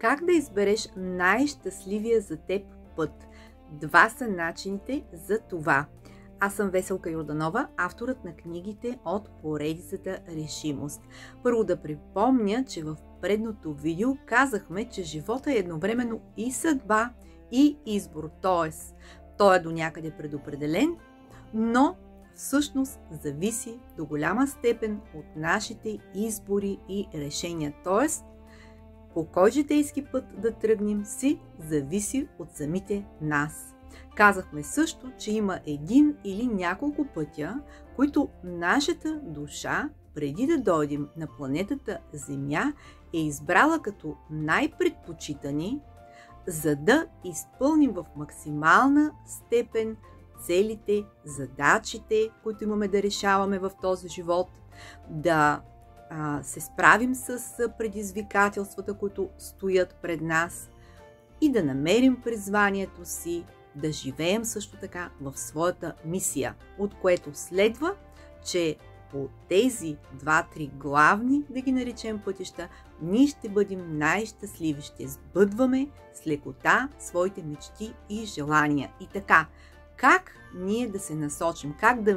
Как да избереш най-щастливия за теб път? Два са начините за това. Аз съм Веселка Йорданова, авторът на книгите от поредицата Решимост. Първо да припомня, че в предното видео казахме, че живота е едновременно и съдба, и избор. Т.е. той е до някъде предопределен, но всъщност зависи до голяма степен от нашите избори и решения. Т.е. по кой житейски път да тръгнем си зависи от самите нас. Казахме също, че има един или няколко пътя, които нашата душа, преди да дойдем на планетата Земя, е избрала като най-предпочитани, за да изпълним в максимална степен целите, задачите, които имаме да решаваме в този живот, да се справим с предизвикателствата, които стоят пред нас и да намерим призванието си, да живеем също така в своята мисия, от което следва, че по тези 2-3 главни, да ги наречем пътища, ние ще бъдем най-щастливи, ще сбъдваме с лекота своите мечти и желания. И така, как ние да се насочим, как да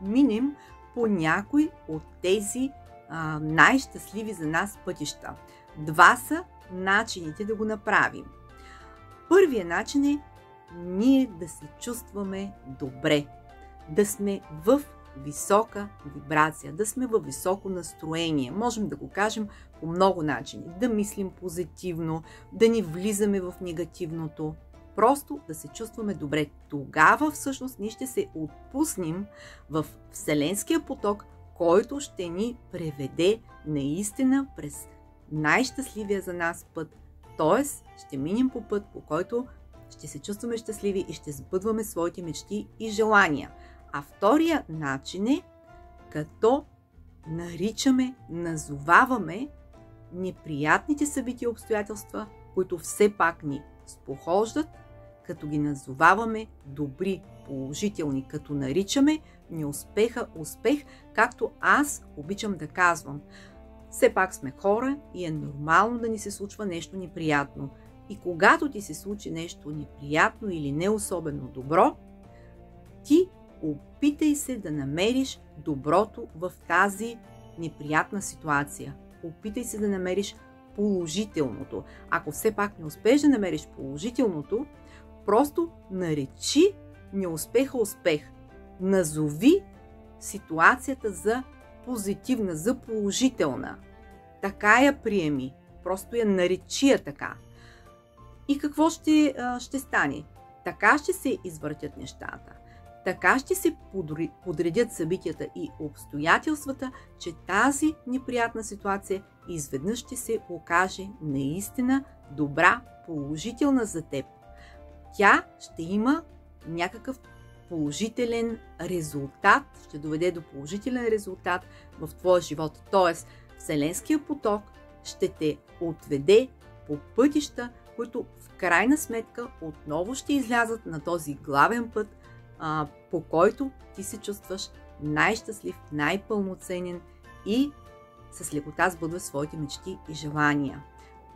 минем по някой от тези най-щастливи за нас пътища? Два са начините да го направим. Първият начин е ние да се чувстваме добре, да сме в висока вибрация, да сме във високо настроение. Можем да го кажем по много начини. Да мислим позитивно, да не влизаме в негативното. Просто да се чувстваме добре. Тогава всъщност ние ще се отпуснем в Вселенския поток, който ще ни преведе наистина през най-щастливия за нас път. Тоест, ще минем по път, по който ще се чувстваме щастливи и ще сбъдваме своите мечти и желания. А втория начин е като наричаме, назоваваме неприятните събития и обстоятелства, които все пак ни спохождат, като ги назоваваме добри, положителни, като наричаме неуспеха успех, както аз обичам да казвам. Все пак сме хора и е нормално да ни се случва нещо неприятно. И когато ти се случи нещо неприятно или не особено добро, ти опитай се да намериш доброто в тази неприятна ситуация. Опитай се да намериш положителното. Ако все пак не успееш да намериш положителното, просто наречи неуспеха успех. Назови ситуацията за позитивна, за положителна. Така я приеми. Просто я наречи я така. И какво ще стане? Така ще се извъртят нещата. Така ще се подредят събитията и обстоятелствата, че тази неприятна ситуация изведнъж ще се окаже наистина добра, положителна за теб. Тя ще има някакъв положителен резултат, ще доведе до положителен резултат в твоя живот. Тоест, Вселенския поток ще те отведе по пътища, които в крайна сметка отново ще излязат на този главен път, по който ти се чувстваш най-щастлив, най-пълноценен и с лекота сбъдваш своите мечти и желания.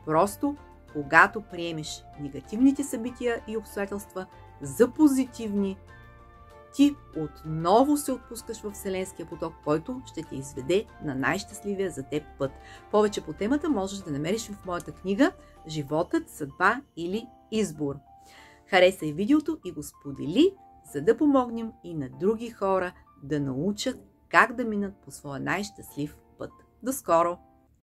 Просто, когато приемеш негативните събития и обстоятелства за позитивни, ти отново се отпускаш в Вселенския поток, който ще те изведе на най-щастливия за теб път. Повече по темата можеш да намериш в моята книга "Животът, съдба или избор". Харесай видеото и го сподели, за да помогнем и на други хора да научат как да минат по своя най-щастлив път. До скоро!